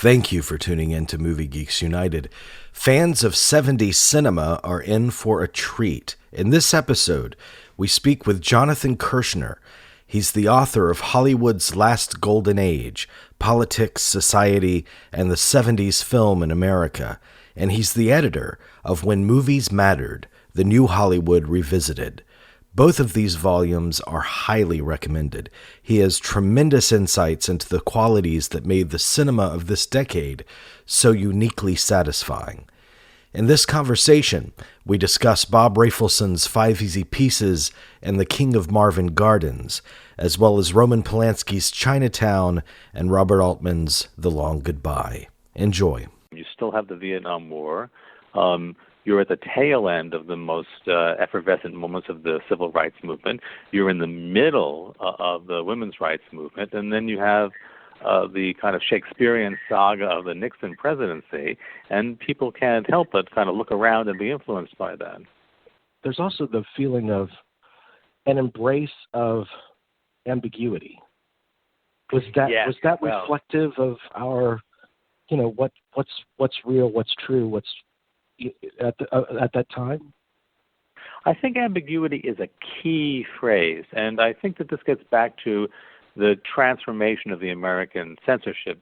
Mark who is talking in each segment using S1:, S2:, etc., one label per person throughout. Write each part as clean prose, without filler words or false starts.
S1: Thank you for tuning in to Movie Geeks United. Fans of 70s cinema are in for a treat. In this episode, we speak with Jonathan Kirshner. He's the author of Hollywood's Last Golden Age, Politics, Society, and the 70s Film in America. And he's the editor of When Movies Mattered, The New Hollywood Revisited. Both of these volumes are highly recommended. He has tremendous insights into the qualities that made the cinema of this decade so uniquely satisfying. In this conversation, we discuss Bob Rafelson's 5 Easy Pieces and The King of Marvin Gardens, as well as Roman Polanski's Chinatown and Robert Altman's The Long Goodbye. Enjoy.
S2: You still have the Vietnam War. You're at the tail end of the most effervescent moments of the civil rights movement. You're in the middle of the women's rights movement. And then you have the kind of Shakespearean saga of the Nixon presidency. And people can't help but kind of look around and be influenced by that.
S3: There's also the feeling of an embrace of ambiguity. Was that reflective of our, what's real, what's true, what's at that time?
S2: I think ambiguity is a key phrase, and I think that this gets back to the transformation of the American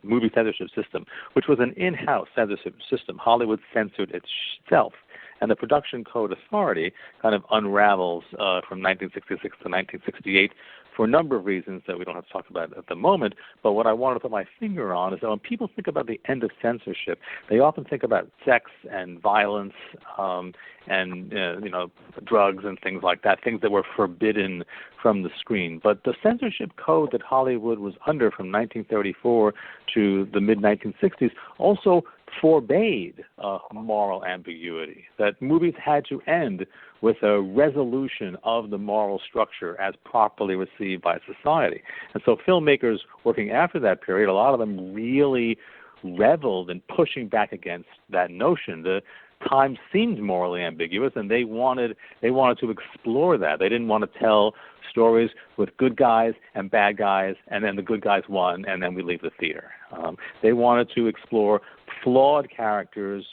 S2: movie censorship system, which was an in-house censorship system. Hollywood censored itself, and the Production Code Authority kind of unravels from 1966 to 1968 for a number of reasons that we don't have to talk about at the moment. But what I want to put my finger on is that when people think about the end of censorship, they often think about sex and violence and drugs and things like that, things that were forbidden from the screen. But the censorship code that Hollywood was under from 1934 to the mid-1960s also forbade moral ambiguity, that movies had to end with a resolution of the moral structure as properly received by society. And so filmmakers working after that period, a lot of them really reveled in pushing back against that notion. The time seemed morally ambiguous, and they wanted to explore that. They didn't want to tell stories with good guys and bad guys, and then the good guys won, and then we leave the theater. They wanted to explore flawed characters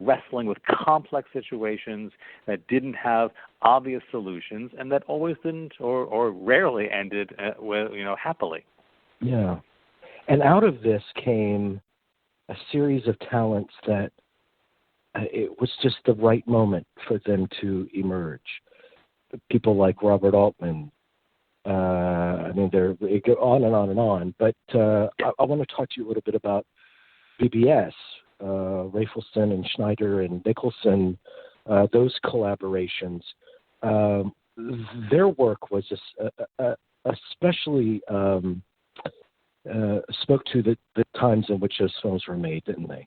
S2: wrestling with complex situations that didn't have obvious solutions, and that always didn't or rarely ended happily.
S3: Yeah, and out of this came a series of talents that it was just the right moment for them to emerge. People like Robert Altman. They go on and on and on. But I want to talk to you a little bit about BBS, Rafelson and Schneider and Nicholson, those collaborations. Their work was especially spoke to the times in which those films were made, didn't they?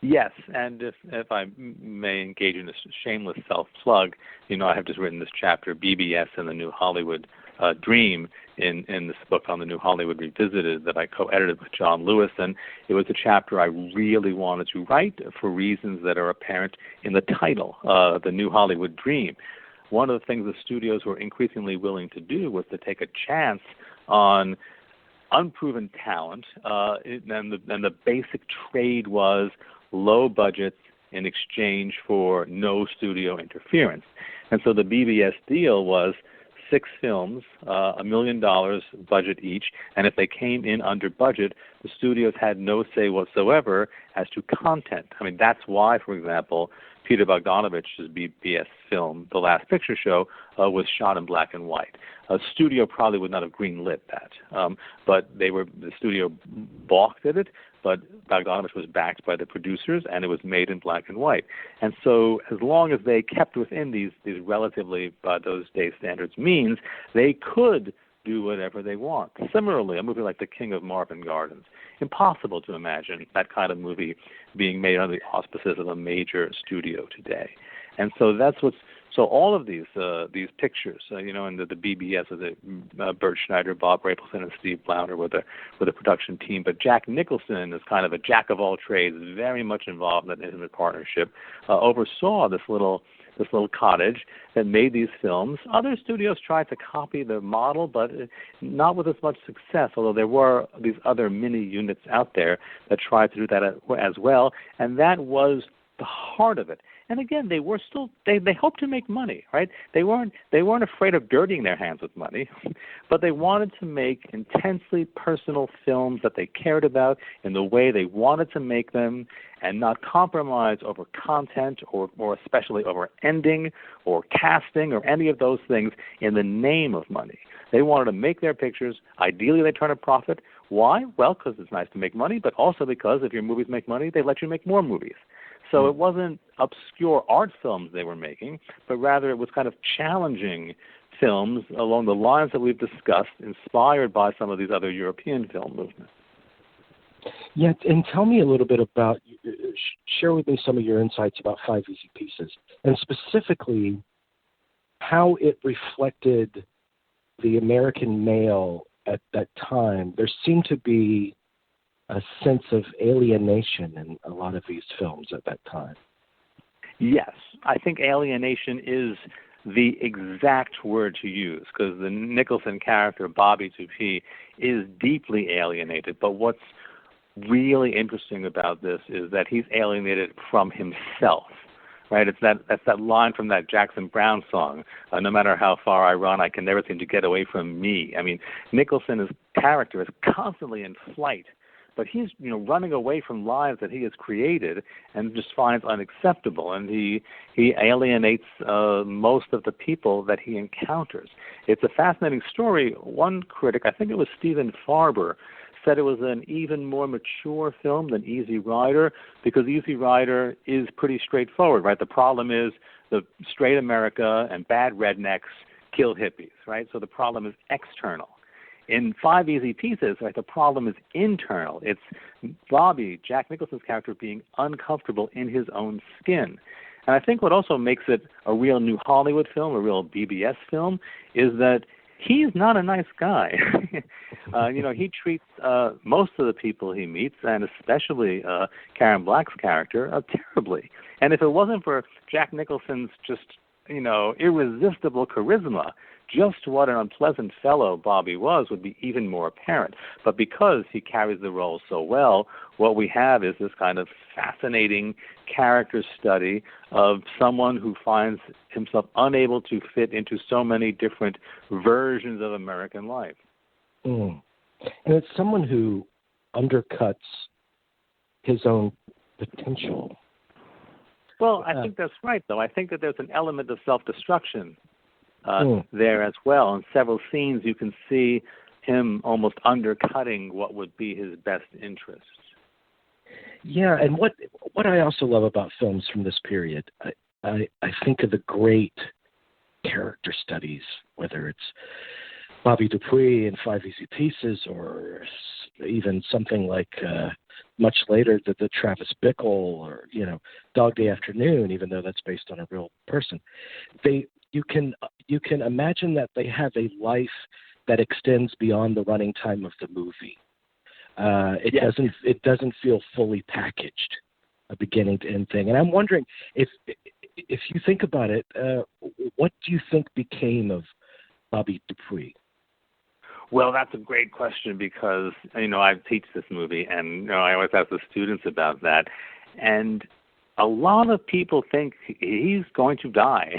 S2: Yes, and if I may engage in a shameless self-plug, I have just written this chapter, BBS and the New Hollywood Dream, in this book on the New Hollywood Revisited that I co-edited with John Lewis, and it was a chapter I really wanted to write for reasons that are apparent in the title, The New Hollywood Dream. One of the things the studios were increasingly willing to do was to take a chance on unproven talent, and the basic trade was low budgets in exchange for no studio interference. And so the BBS deal was 6 films, $1 million budget each, and if they came in under budget, the studios had no say whatsoever as to content. That's why, for example, Peter Bogdanovich's BBS film, The Last Picture Show, was shot in black and white. A studio probably would not have greenlit that, but the studio balked at it, but Bogdanovich was backed by the producers, and it was made in black and white. And so as long as they kept within these relatively, by those days standards, means, they could do whatever they want. Similarly, a movie like The King of Marvin Gardens, impossible to imagine that kind of movie being made under the auspices of a major studio today. And so so all of these pictures, and the BBS of the Bert Schneider, Bob Rafelson, and Steve Blauner with a production team. But Jack Nicholson is kind of a jack of all trades, very much involved in that intimate partnership. Oversaw this little this little cottage that made these films. Other studios tried to copy the model, but not with as much success, although there were these other mini units out there that tried to do that as well, and that was the heart of it. And again, they were still they hoped to make money, right? They weren't afraid of dirtying their hands with money, but they wanted to make intensely personal films that they cared about in the way they wanted to make them, and not compromise over content or especially over ending or casting or any of those things in the name of money. They wanted to make their pictures. Ideally, they turn a profit. Why? Well, because it's nice to make money, but also because if your movies make money, they let you make more movies. So it wasn't obscure art films they were making, but rather it was kind of challenging films along the lines that we've discussed, inspired by some of these other European film movements.
S3: Yeah, and tell me a little bit about, share with me some of your insights about Five Easy Pieces, and specifically how it reflected the American male at that time. There seemed to be a sense of alienation in a lot of these films at that time.
S2: Yes, I think alienation is the exact word to use, because the Nicholson character, Bobby Dupuis, is deeply alienated. But what's really interesting about this is that he's alienated from himself. Right, that's that line from that Jackson Browne song. No matter how far I run, I can never seem to get away from me. I mean, Nicholson's character is constantly in flight, but he's running away from lives that he has created and just finds unacceptable, and he alienates most of the people that he encounters. It's a fascinating story. One critic, I think it was Stephen Farber, said it was an even more mature film than Easy Rider, because Easy Rider is pretty straightforward, right? The problem is the straight America and bad rednecks kill hippies, right? So the problem is external. In Five Easy Pieces, right, the problem is internal. It's Bobby, Jack Nicholson's character, being uncomfortable in his own skin. And I think what also makes it a real New Hollywood film, a real BBS film, is that he's not a nice guy. He treats most of the people he meets, and especially Karen Black's character, terribly. And if it wasn't for Jack Nicholson's just, irresistible charisma, just what an unpleasant fellow Bobby was would be even more apparent. But because he carries the role so well, what we have is this kind of fascinating character study of someone who finds himself unable to fit into so many different versions of American life.
S3: And it's someone who undercuts his own potential.
S2: Well, I think that's right, though. I think that there's an element of self-destruction there as well. In several scenes, you can see him almost undercutting what would be his best interests.
S3: Yeah, and what I also love about films from this period, I think of the great character studies, whether it's Bobby Dupuis in Five Easy Pieces, or even something like much later the Travis Bickle, or Dog Day Afternoon, even though that's based on a real person. You can imagine that they have a life that extends beyond the running time of the movie. It doesn't feel fully packaged, a beginning to end thing. And I'm wondering if you think about it, what do you think became of Bobby Dupuis?
S2: Well, that's a great question, because I teach this movie, and I always ask the students about that, and a lot of people think he's going to die.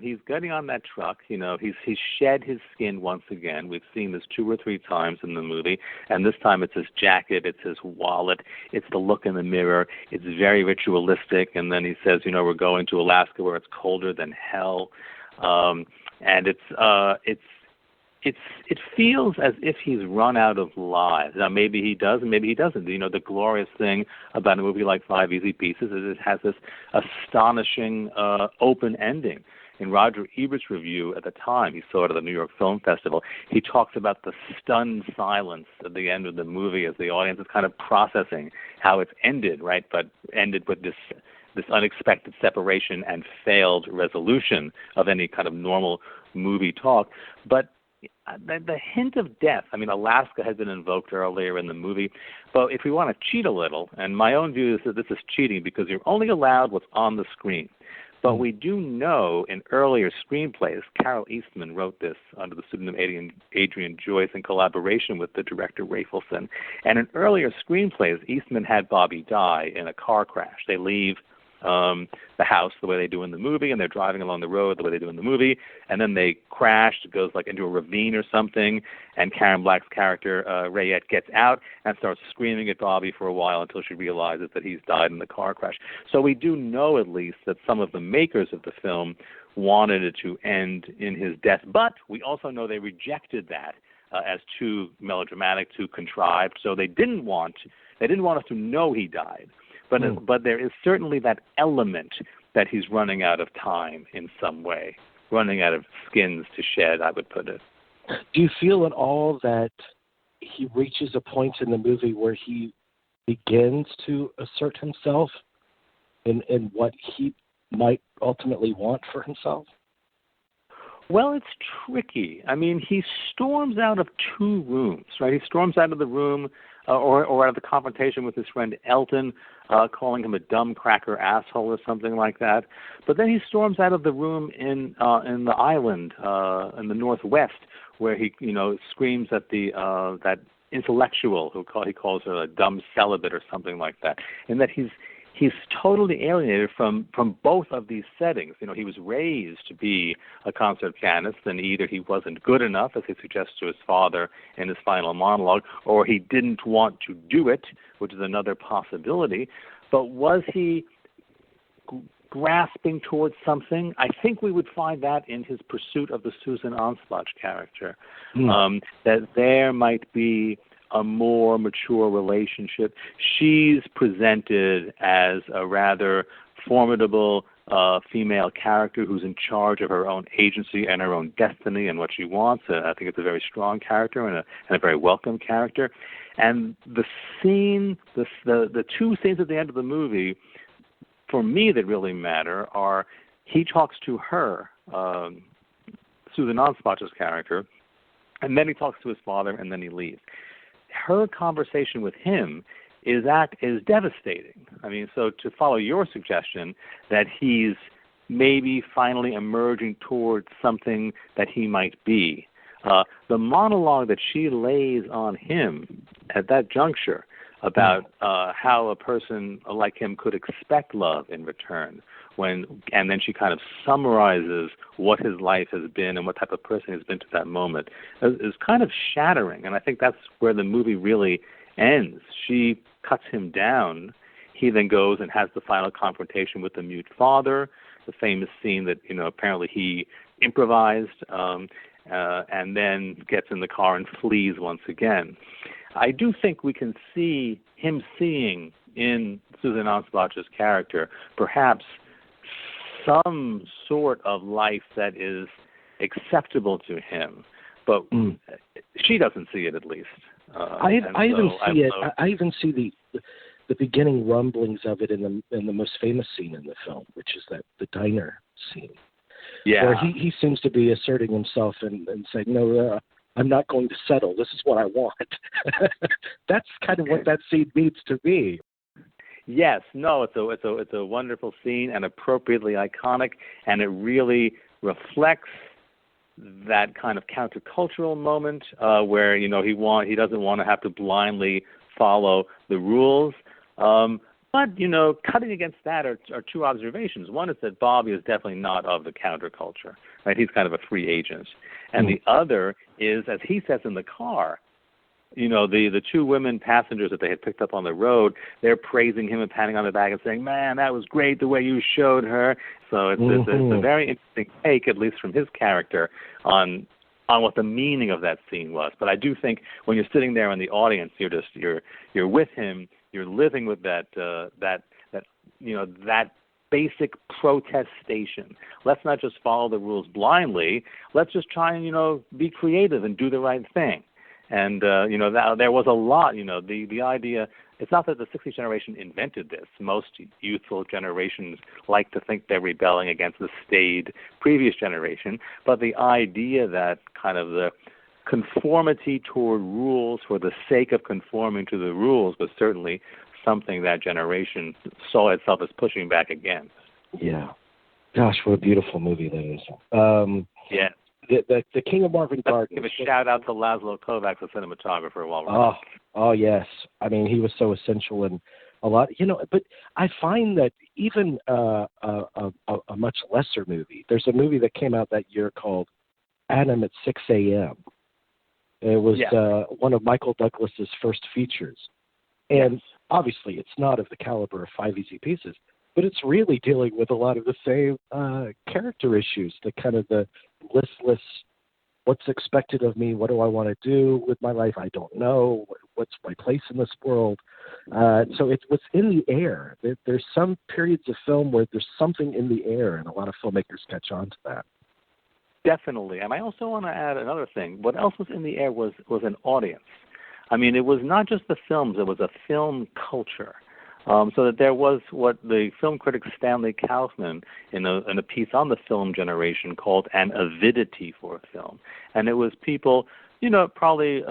S2: He's getting on that truck. He's shed his skin once again. We've seen this 2 or 3 times in the movie, and this time it's his jacket, it's his wallet, it's the look in the mirror. It's very ritualistic, and then he says, we're going to Alaska where it's colder than hell, and it feels as if he's run out of lives. Now, maybe he does, and maybe he doesn't. The glorious thing about a movie like Five Easy Pieces is it has this astonishing open ending. In Roger Ebert's review at the time, he saw it at the New York Film Festival, he talks about the stunned silence at the end of the movie as the audience is kind of processing how it's ended, right? But ended with this unexpected separation and failed resolution of any kind of normal movie talk. But the hint of death, Alaska has been invoked earlier in the movie, but if we want to cheat a little, and my own view is that this is cheating because you're only allowed what's on the screen. But we do know in earlier screenplays, Carol Eastman wrote this under the pseudonym Adrian Joyce in collaboration with the director Rafelson. And in earlier screenplays, Eastman had Bobby die in a car crash. They leave the house the way they do in the movie, and they're driving along the road the way they do in the movie, and then they crash. It goes like into a ravine or something, and Karen Black's character, Rayette, gets out and starts screaming at Bobby for a while until she realizes that he's died in the car crash. So we do know at least that some of the makers of the film wanted it to end in his death, but we also know they rejected that as too melodramatic, too contrived, so they didn't want us to know he died. But there is certainly that element that he's running out of time in some way, running out of skins to shed, I would put it.
S3: Do you feel at all that he reaches a point in the movie where he begins to assert himself in what he might ultimately want for himself?
S2: Well, it's tricky. I mean, he storms out of two rooms, right? He storms out of the room or out of the confrontation with his friend Elton, calling him a dumb cracker asshole or something like that. But then he storms out of the room in the island in the Northwest, where he screams at that intellectual he calls her a dumb celibate or something like that, and that he's totally alienated from both of these settings. He was raised to be a concert pianist, and either he wasn't good enough, as he suggests to his father in his final monologue, or he didn't want to do it, which is another possibility. But was he grasping towards something? I think we would find that in his pursuit of the Susan Anspach character, that there might be a more mature relationship. She's presented as a rather formidable female character who's in charge of her own agency and her own destiny and what she wants. I think it's a very strong character and a very welcome character. And the scene, the two scenes at the end of the movie, for me, that really matter are he talks to her, Susan Anspach's character, and then he talks to his father, and then he leaves. Her conversation with him is devastating. I mean, so to follow your suggestion that he's maybe finally emerging towards something that he might be, the monologue that she lays on him at that juncture about how a person like him could expect love in return, and then she kind of summarizes what his life has been and what type of person he's been to that moment, is kind of shattering. And I think that's where the movie really ends. She cuts him down. He then goes and has the final confrontation with the mute father, the famous scene that apparently he improvised, and then gets in the car and flees once again. I do think we can see him seeing in Susan Anspach's character perhaps some sort of life that is acceptable to him, but she doesn't see it, at least. I even see the beginning rumblings of it in the most famous scene in the film, which is the diner scene. Yeah,
S3: where he seems to be asserting himself and saying, "No, I'm not going to settle. This is what I want." That's kind of what that scene needs to be.
S2: Yes, no, it's a wonderful scene and appropriately iconic, and it really reflects that kind of countercultural moment where he doesn't want to have to blindly follow the rules. But cutting against that are two observations. One is that Bobby is definitely not of the counterculture, right? He's kind of a free agent, and the other is, as he says in the car, the two women passengers that they had picked up on the road, they're praising him and patting on the back and saying, "Man, that was great the way you showed her." So it's a very interesting take, at least from his character, on what the meaning of that scene was. But I do think when you're sitting there in the audience, you're with him, you're living with that basic protestation. Let's not just follow the rules blindly. Let's just try and be creative and do the right thing. And, there was a lot, the idea, it's not that the 60s generation invented this. Most youthful generations like to think they're rebelling against the staid previous generation. But the idea that kind of the conformity toward rules for the sake of conforming to the rules was certainly something that generation saw itself as pushing back against.
S3: Yeah. Gosh, what a beautiful movie that is.
S2: Yeah.
S3: The King of Marvin Gardens.
S2: Give a shout out to Laszlo Kovacs, the cinematographer, while we're
S3: Oh yes. I mean, he was so essential in a lot. But I find that even a much lesser movie. There's a movie that came out that year called Adam at 6 a.m. It was one of Michael Douglas's first features, and obviously it's not of the caliber of Five Easy Pieces, but it's really dealing with a lot of the same character issues, the kind of the listless, what's expected of me, what do I want to do with my life, I don't know, what's my place in this world. So it's what's in the air. There's some periods of film where there's something in the air, and a lot of filmmakers catch on to that.
S2: Definitely. And I also want to add another thing. What else was in the air was an audience. I mean, it was not just the films, it was a film culture. So that there was what the film critic Stanley Kaufman, in a piece on the film generation, called an avidity for a film. And it was people, probably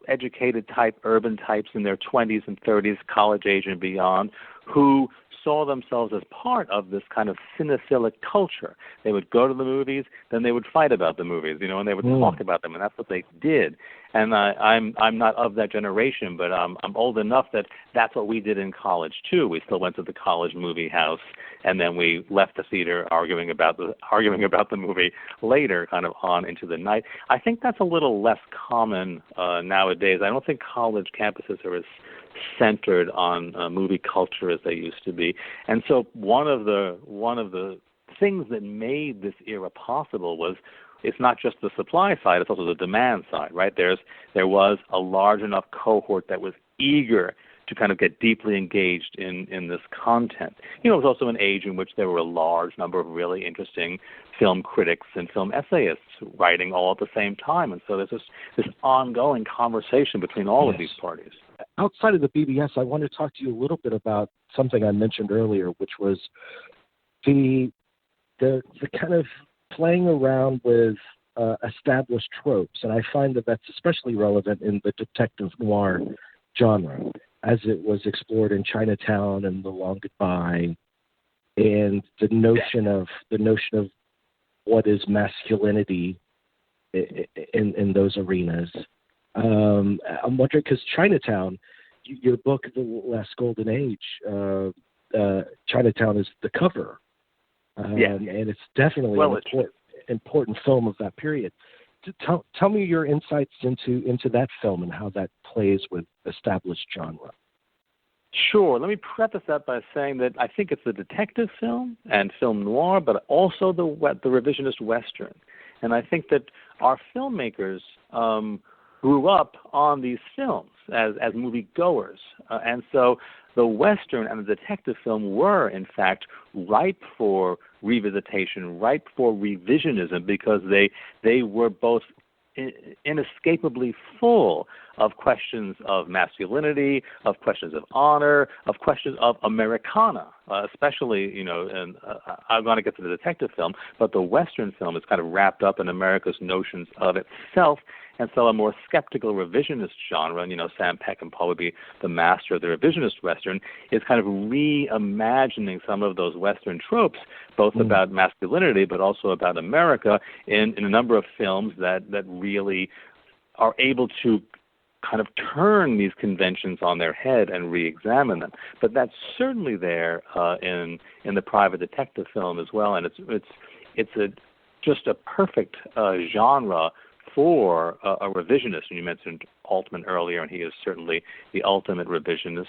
S2: educated type, urban types in their 20s and 30s, college age and beyond, who saw themselves as part of this kind of cinephilic culture. They would go to the movies, then they would fight about the movies, and they would talk about them, and that's what they did. And I'm not of that generation, but I'm old enough that that's what we did in college too. We still went to the college movie house, and then we left the theater arguing about the movie later, kind of on into the night. I think that's a little less common nowadays. I don't think college campuses are as centered on movie culture as they used to be. And so one of the things that made this era possible was it's not just the supply side, it's also the demand side, right? There was a large enough cohort that was eager to kind of get deeply engaged in this content. It was also an age in which there were a large number of really interesting film critics and film essayists writing all at the same time. And so there's this ongoing conversation between all of these parties.
S3: Outside of the BBS, I want to talk to you a little bit about something I mentioned earlier, which was the kind of playing around with established tropes. And I find that that's especially relevant in the detective noir genre, as it was explored in Chinatown and The Long Goodbye, and the notion of what is masculinity in those arenas. I'm wondering, because Chinatown, your book, The Last Golden Age, Chinatown is the cover, and it's definitely an important film of that period. Tell me your insights into that film and how that plays with established genre.
S2: Sure. Let me preface that by saying that I think it's a detective film and film noir, but also the revisionist Western. And I think that our filmmakers grew up on these films as moviegoers. And so the Western and the detective film were, in fact, ripe for revisitation, ripe for revisionism, because they were both inescapably full of questions of masculinity, of questions of honor, of questions of Americana, especially, and I'm going to get to the detective film, but the Western film is kind of wrapped up in America's notions of itself. And so a more skeptical revisionist genre, and, Sam Peckinpah would be the master of the revisionist Western, is kind of reimagining some of those Western tropes, both about masculinity but also about America, in a number of films that really are able to kind of turn these conventions on their head and re-examine them. But that's certainly there in the private detective film as well, and it's just a perfect genre for a revisionist. And you mentioned Altman earlier, and he is certainly the ultimate revisionist.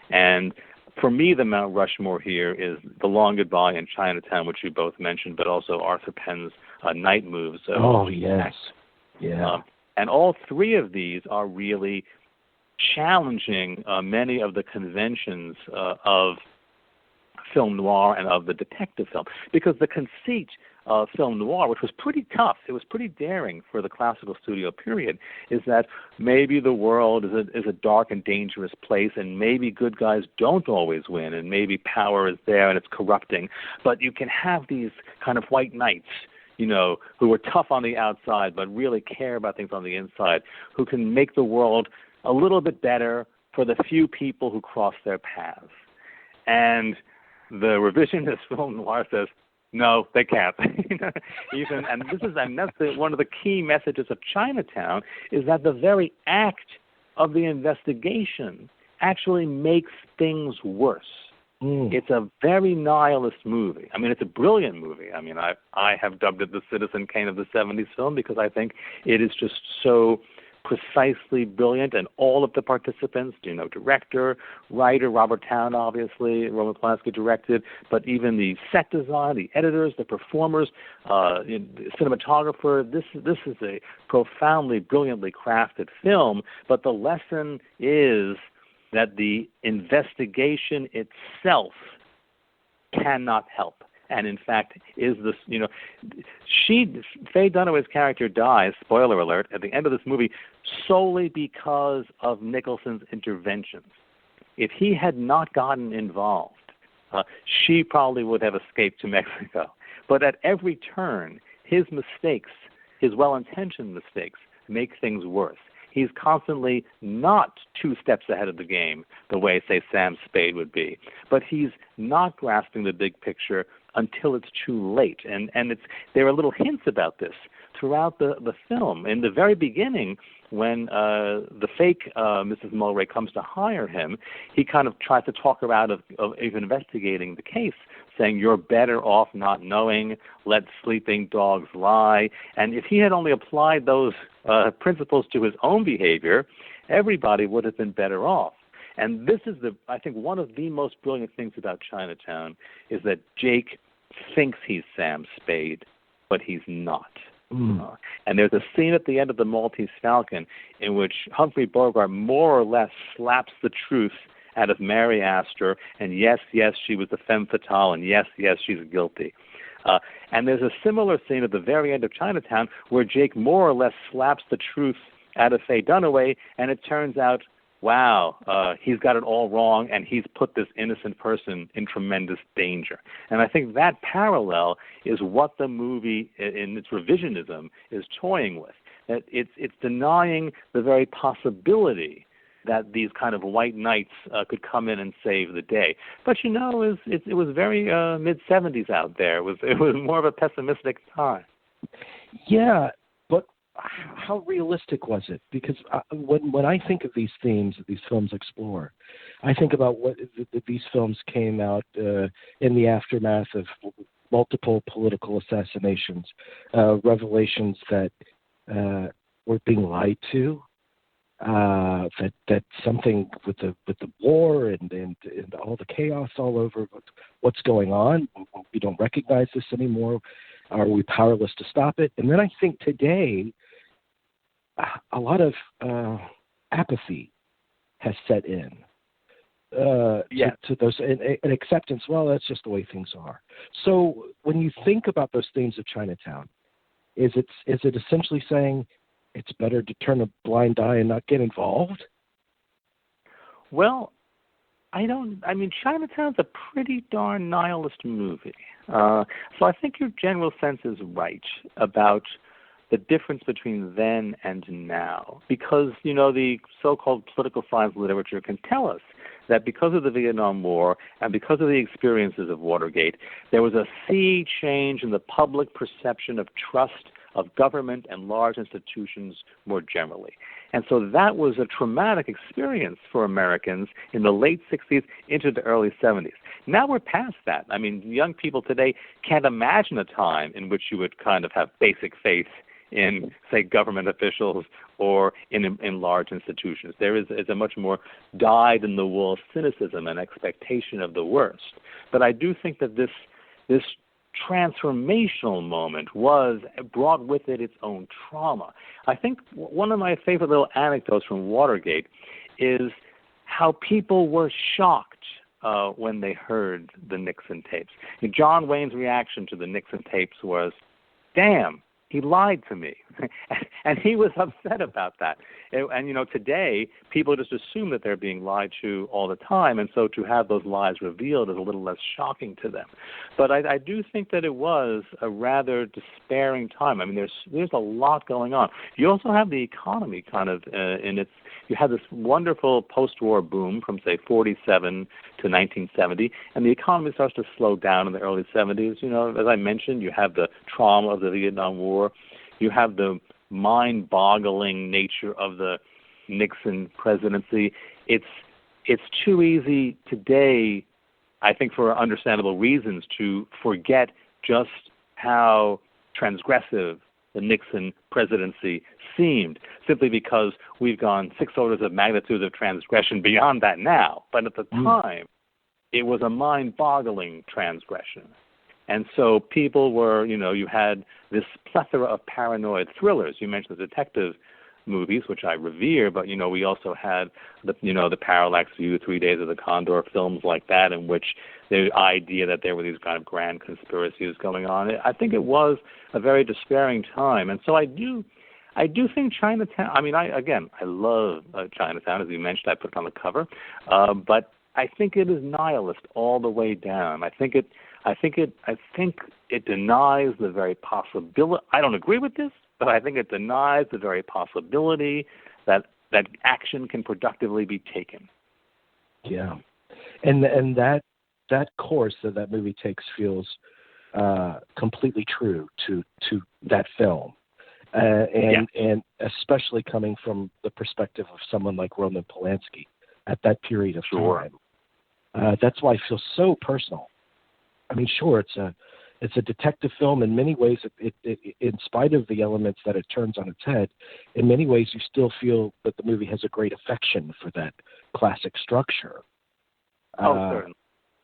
S2: And for me, the Mount Rushmore here is The Long Goodbye and Chinatown, which you both mentioned, but also Arthur Penn's Night Moves.
S3: Yes. Yeah.
S2: And all three of these are really challenging many of the conventions of film noir and of the detective film, because the conceit of film noir, which was pretty tough, it was pretty daring for the classical studio period, is that maybe the world is a dark and dangerous place, and maybe good guys don't always win, and maybe power is there and it's corrupting, but you can have these kind of white knights, who are tough on the outside but really care about things on the inside, who can make the world a little bit better for the few people who cross their paths. And the revisionist film noir says, No, they can't. Even, and that's one of the key messages of Chinatown, is that the very act of the investigation actually makes things worse. It's a very nihilist movie. I mean, it's a brilliant movie. I mean, I have dubbed it the Citizen Kane of the 70s film, because I think it is just so precisely brilliant, and all of the participants, director, writer, Robert Towne, obviously, Roman Polanski directed, but even the set design, the editors, the performers, the cinematographer, this is a profoundly, brilliantly crafted film, but the lesson is that the investigation itself cannot help. And in fact, is this, Faye Dunaway's character dies, spoiler alert, at the end of this movie, solely because of Nicholson's interventions. If he had not gotten involved, she probably would have escaped to Mexico. But at every turn, his mistakes, his well-intentioned mistakes, make things worse. He's constantly not 2 steps ahead of the game, the way, say, Sam Spade would be. But he's not grasping the big picture until it's too late. And there are little hints about this throughout the film. In the very beginning, when the fake Mrs. Mulwray comes to hire him, he kind of tries to talk her out of even investigating the case, saying, you're better off not knowing, let sleeping dogs lie. And if he had only applied those principles to his own behavior, everybody would have been better off. And this is, I think, one of the most brilliant things about Chinatown, is that Jake thinks he's Sam Spade, but he's not. And there's a scene at the end of The Maltese Falcon in which Humphrey Bogart more or less slaps the truth out of Mary Astor, and yes, she was the femme fatale, and yes, she's guilty. And there's a similar scene at the very end of Chinatown where Jake more or less slaps the truth out of Faye Dunaway, and it turns out, wow, he's got it all wrong, and he's put this innocent person in tremendous danger. And I think that parallel is what the movie, in its revisionism, is toying with. That it's denying the very possibility that these kind of white knights could come in and save the day. But it was very mid-70s out there. It was more of a pessimistic time.
S3: Yeah, but how realistic was it? Because when I think of these themes that these films explore, I think about what these films came out in the aftermath of multiple political assassinations, revelations that were being lied to, that something with the war and all the chaos all over, what's going on, we don't recognize this anymore. Are we powerless to stop it? And then I think today, a lot of apathy has set in to those, and acceptance. Well, that's just the way things are. So when you think about those themes of Chinatown, is it essentially saying it's better to turn a blind eye and not get involved?
S2: Well, Chinatown's a pretty darn nihilist movie. So I think your general sense is right about the difference between then and now, because, the so-called political science literature can tell us that because of the Vietnam War and because of the experiences of Watergate, there was a sea change in the public perception of trust of government and large institutions more generally. And so that was a traumatic experience for Americans in the late 60s into the early 70s. Now we're past that. Young people today can't imagine a time in which you would kind of have basic faith in, say, government officials or in large institutions. There is a much more dyed-in-the-wool cynicism and expectation of the worst. But I do think that this transformational moment brought with it its own trauma. I think one of my favorite little anecdotes from Watergate is how people were shocked when they heard the Nixon tapes. John Wayne's reaction to the Nixon tapes was, damn, he lied to me. And he was upset about that. And, today, people just assume that they're being lied to all the time, and so to have those lies revealed is a little less shocking to them. But I do think that it was a rather despairing time. I mean, there's a lot going on. You also have the economy kind of in its – you had this wonderful post-war boom from, say, 47 to 1970, and the economy starts to slow down in the early 70s. As I mentioned, you have the trauma of the Vietnam War. You have the mind-boggling nature of the Nixon presidency. It's too easy today, I think for understandable reasons, to forget just how transgressive the Nixon presidency seemed, simply because we've gone 6 orders of magnitude of transgression beyond that now. But at the time, it was a mind-boggling transgression. And so people were, you had this plethora of paranoid thrillers. You mentioned the detective movies, which I revere, but, we also had the Parallax View, 3 Days of the Condor, films like that, in which the idea that there were these kind of grand conspiracies going on. I think it was a very despairing time. And so I do think Chinatown, I love Chinatown, as you mentioned. I put it on the cover, but I think it is nihilist all the way down. I think it denies the very possibility. I don't agree with this, but I think it denies the very possibility that action can productively be taken.
S3: Yeah, and that course that movie takes feels completely true to that film, and especially coming from the perspective of someone like Roman Polanski at that period of time. That's why it feels so personal. I mean, sure, it's a detective film. In many ways, it in spite of the elements that it turns on its head, in many ways you still feel that the movie has a great affection for that classic structure.
S2: Certainly.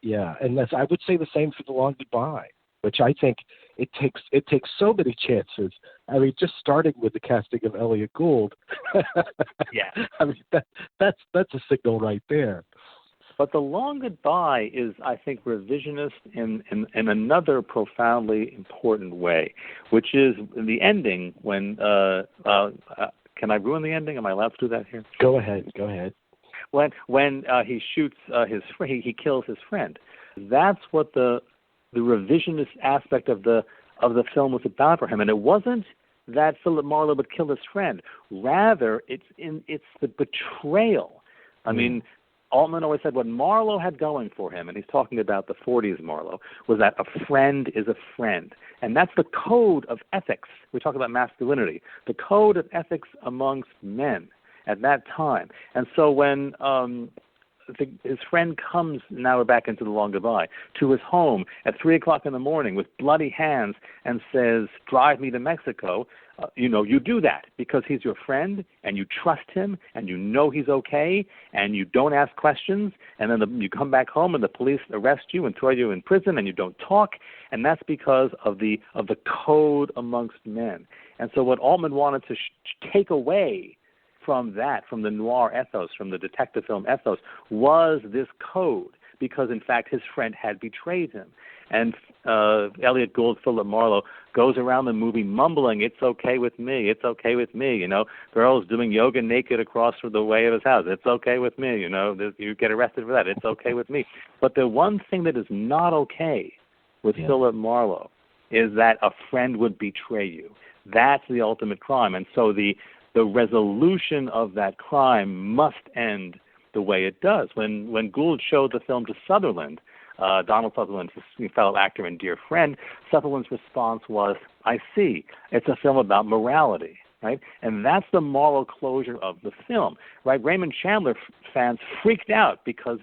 S3: Yeah, and I would say the same for The Long Goodbye, which I think it takes so many chances. I mean, just starting with the casting of Elliot Gould.
S2: Yeah.
S3: I mean, that's a signal right there.
S2: But The Long Goodbye is, I think, revisionist in another profoundly important way, which is the ending when can I ruin the ending? Am I allowed to do that here?
S3: Go ahead.
S2: When he shoots he kills his friend. That's what the revisionist aspect of the film was about for him, and it wasn't that Philip Marlowe would kill his friend. Rather, it's the betrayal. I mean, Altman always said what Marlowe had going for him, and he's talking about the 40s Marlowe, was that a friend is a friend. And that's the code of ethics. We talk about masculinity. The code of ethics amongst men at that time. And so when his friend comes, now we're back into The Long Goodbye, to his home at 3 o'clock in the morning with bloody hands and says, drive me to Mexico, you do that because he's your friend and you trust him and you know he's okay and you don't ask questions, and then you come back home and the police arrest you and throw you in prison and you don't talk, and that's because of the code amongst men. And so what Altman wanted to take away from the noir ethos, from the detective film ethos, was this code, because in fact his friend had betrayed him. And Elliot Gould, Philip Marlowe, goes around the movie mumbling, "It's okay with me, it's okay with me." Girls doing yoga naked across the way of his house. "It's okay with me." You get arrested for that. "It's okay with me." But the one thing that is not okay with Philip Marlowe is that a friend would betray you. That's the ultimate crime. And so the resolution of that crime must end the way it does. When Gould showed the film to Sutherland, Donald Sutherland, his fellow actor and dear friend, Sutherland's response was, "I see. It's a film about morality." Right? And that's the moral closure of the film. Right? Raymond Chandler fans freaked out because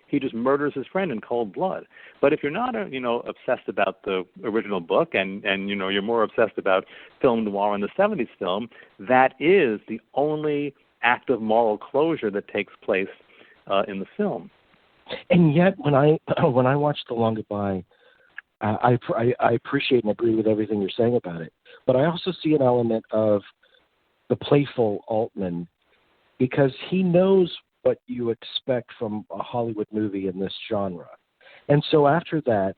S2: he just murders his friend in cold blood. But if you're not obsessed about the original book and you're more obsessed about film noir and the 70s film, that is the only act of moral closure that takes place in the film.
S3: And yet, when I watch The Long Goodbye, I appreciate and agree with everything you're saying about it. But I also see an element of the playful Altman, because he knows what you expect from a Hollywood movie in this genre. And so after that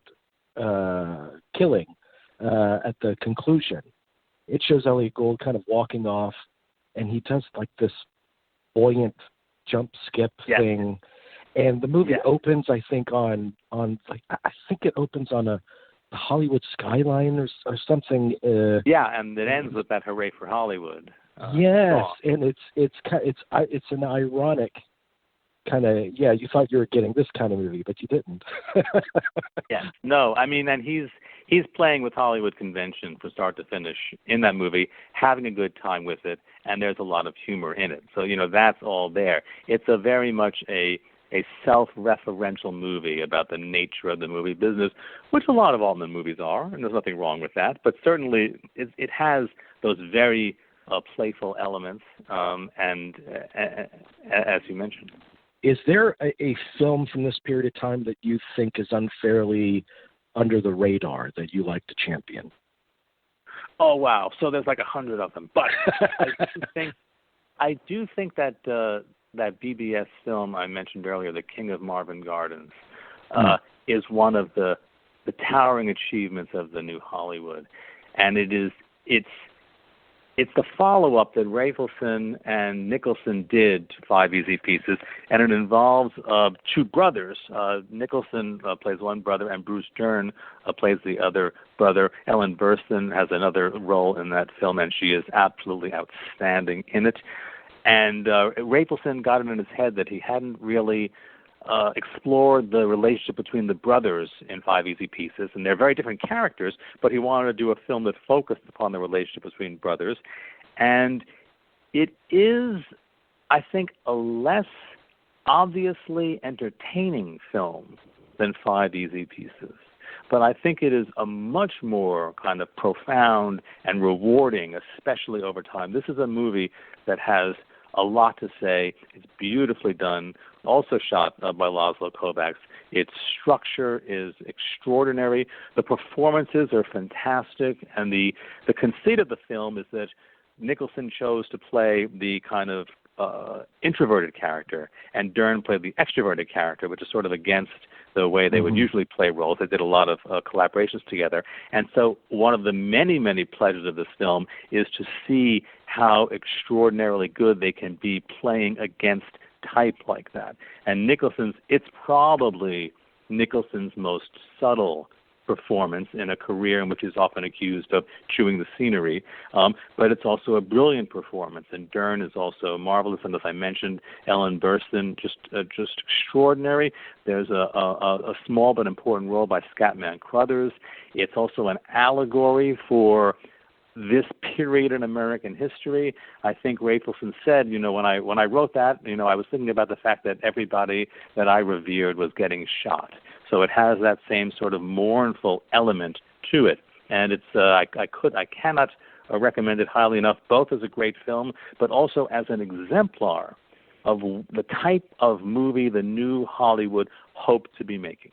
S3: killing at the conclusion, it shows Elliot Gould kind of walking off, and he does like this buoyant jump skip thing. And the movie opens, I think, on like I think it opens on a Hollywood skyline or something.
S2: And it ends with that "Hooray for Hollywood."
S3: Yes,
S2: song.
S3: and it's an ironic kind of you thought you were getting this kind of movie, but you didn't.
S2: No, I mean, and he's playing with Hollywood convention from start to finish in that movie, having a good time with it, and there's a lot of humor in it. So that's all there. It's a very much a self-referential movie about the nature of the movie business, which a lot of Altman movies are, and there's nothing wrong with that. But certainly it has those very playful elements, and as you mentioned.
S3: Is there a film from this period of time that you think is unfairly under the radar that you like to champion?
S2: Oh, wow. So there's like 100 of them. But I do think that that BBS film I mentioned earlier, The King of Marvin Gardens, is one of the towering achievements of the new Hollywood. And it's the follow-up that Rafelson and Nicholson did to Five Easy Pieces, and it involves two brothers. Nicholson plays one brother, and Bruce Dern plays the other brother. Ellen Burstyn has another role in that film, and she is absolutely outstanding in it. And Rafelson got it in his head that he hadn't really explored the relationship between the brothers in Five Easy Pieces, and they're very different characters, but he wanted to do a film that focused upon the relationship between brothers. And it is, I think, a less obviously entertaining film than Five Easy Pieces. But I think it is a much more kind of profound and rewarding, especially over time. This is a movie that has a lot to say. It's beautifully done, also shot by Laszlo Kovacs. Its structure is extraordinary. The performances are fantastic, and the conceit of the film is that Nicholson chose to play the kind of introverted character, and Dern played the extroverted character, which is sort of against the way they would usually play roles. They did a lot of collaborations together. And so one of the many, many pleasures of this film is to see how extraordinarily good they can be playing against type like that. And it's probably Nicholson's most subtle performance in a career in which he's often accused of chewing the scenery, but it's also a brilliant performance, and Dern is also marvelous, and as I mentioned, Ellen Burstyn, just extraordinary. There's a small but important role by Scatman Crothers. It's also an allegory for this period in American history. I think Rafelson said, when I wrote that, I was thinking about the fact that everybody that I revered was getting shot. So it has that same sort of mournful element to it, and it's I cannot recommend it highly enough, both as a great film, but also as an exemplar of the type of movie the new Hollywood hoped to be making.